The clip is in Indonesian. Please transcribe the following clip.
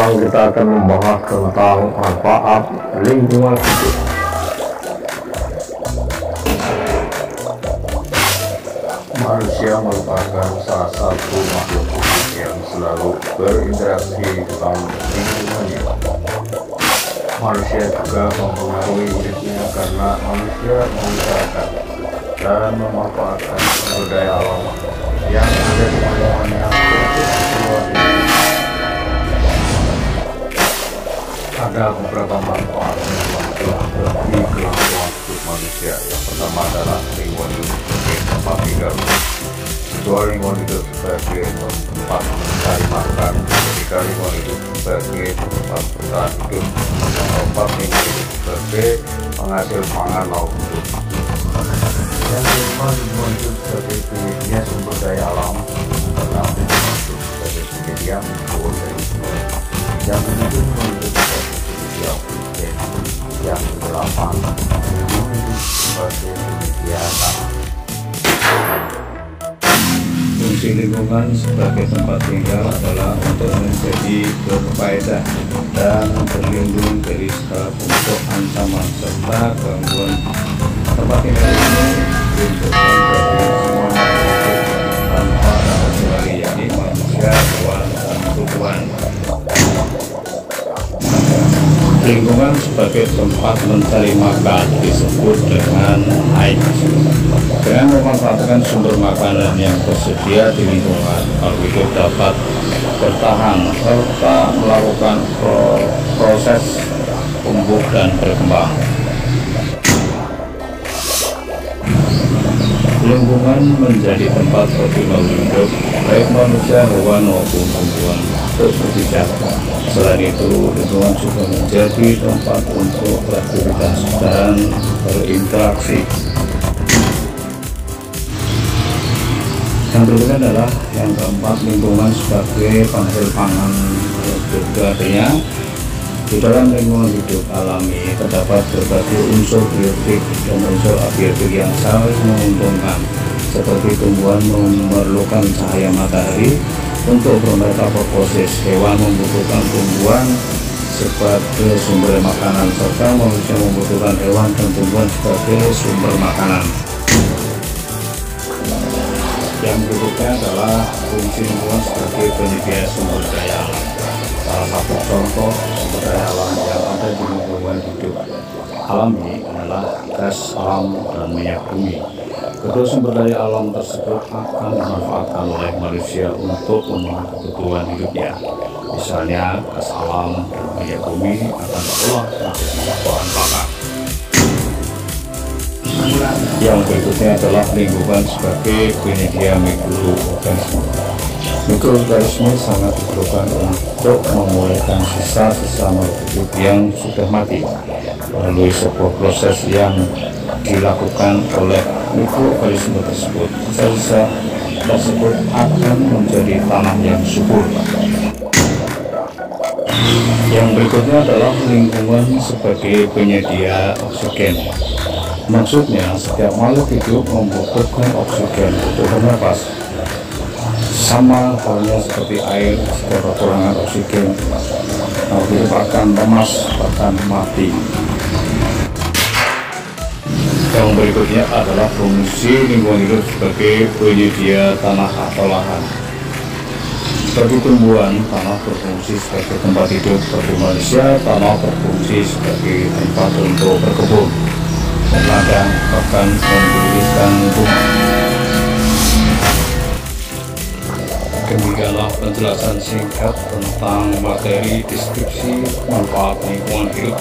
sekarang kita akan membahas tentang manfaat lingkungan hidup. Manusia merupakan salah satu makhluk hidup yang selalu berinteraksi dengan lingkungannya. Manusia juga mempengaruhi hidupnya karena manusia mengusahakan dan memanfaatkan sumber daya alam yang ada di lingkungannya untuk keperluan hidup. Ada beberapa manfaat yang telah bagi kelangsungan hidup manusia. Yang pertama adalah lingkungan hidup sebagai tempat tinggal. Kedua, lingkungan hidup sebagai tempat mencari makan. Ketiga, lingkungan hidup sebagai tempat bertahan hidup. Keempat, lingkungan hidup sebagai penghasil pangan laut hidup. Yang kelima, lingkungan hidup sebagai penyedia sumber daya alam. Karena lingkungan hidup sebagai penyedia sumber daya alam. Yang ketujuh, lingkungan hidup sebagai penyedia oksigen. Yang kedelapan, lingkungan hidup sebagai penyedia tanah. Fungsi lingkungan sebagai tempat tinggal adalah untuk menjadi berfaedah dan berlindung dari segala bentuk ancaman serta gangguan. Tempat tinggal ini diuntukkan bagi semua makhluk tanpa ada kecuali, yakni manusia, hewan, dan tumbuhan. Lingkungan sebagai tempat mencari makan disebut dengan haid. Dengan memanfaatkan sumber makanan yang tersedia di lingkungan, makhluk hidup dapat bertahan serta melakukan proses tumbuh dan berkembang. Lingkungan menjadi tempat bagi makhluk hidup, baik manusia, hewan maupun tumbuhan, untuk berpijak. Selain itu, lingkungan juga menjadi tempat untuk beraktivitas dan berinteraksi. Yang berikutnya adalah yang keempat, lingkungan sebagai penghasil pangan. Juga artinya di dalam lingkungan hidup alami terdapat berbagai unsur biotik dan unsur abiotik yang saling menguntungkan, seperti tumbuhan memerlukan cahaya matahari untuk bermetamorfosis, hewan membutuhkan tumbuhan sebagai sumber makanan, serta manusia membutuhkan hewan dan tumbuhan sebagai sumber makanan. Yang berikutnya adalah fungsi lingkungan sebagai penyedia sumber daya alam. Salah satu contoh sumber daya alam yang ada di lingkungan hidup alami adalah gas alam dan minyak bumi. Kedua sumber daya alam tersebut akan dimanfaatkan oleh manusia untuk memenuhi kebutuhan hidupnya. Misalnya, gas alam dan minyak bumi akan diolah menjadi bahan bakar. Yang berikutnya adalah lingkungan sebagai penyedia mikroorganisme. Mikroorganisme sangat diperlukan untuk memulihkan sisa-sisa makhluk hidup yang sudah mati melalui sebuah proses yang dilakukan oleh mikroorganisme tersebut. Sisa-sisa tersebut akan menjadi tanah yang subur. Yang berikutnya adalah lingkungan sebagai penyedia oksigen. Maksudnya, setiap makhluk hidup membutuhkan oksigen untuk bernapas. Sama halnya seperti air, jika kekurangan oksigen, makhluk hidup akan lemas bahkan mati. Yang berikutnya adalah fungsi lingkungan hidup sebagai penyedia tanah atau lahan. Bagi tumbuhan, tanah berfungsi sebagai tempat hidup. Bagi manusia, tanah berfungsi sebagai tempat untuk berkebun, ladang, bahkan mendirikan rumah. Demikianlah penjelasan singkat tentang materi deskripsi manfaat lingkungan hidup.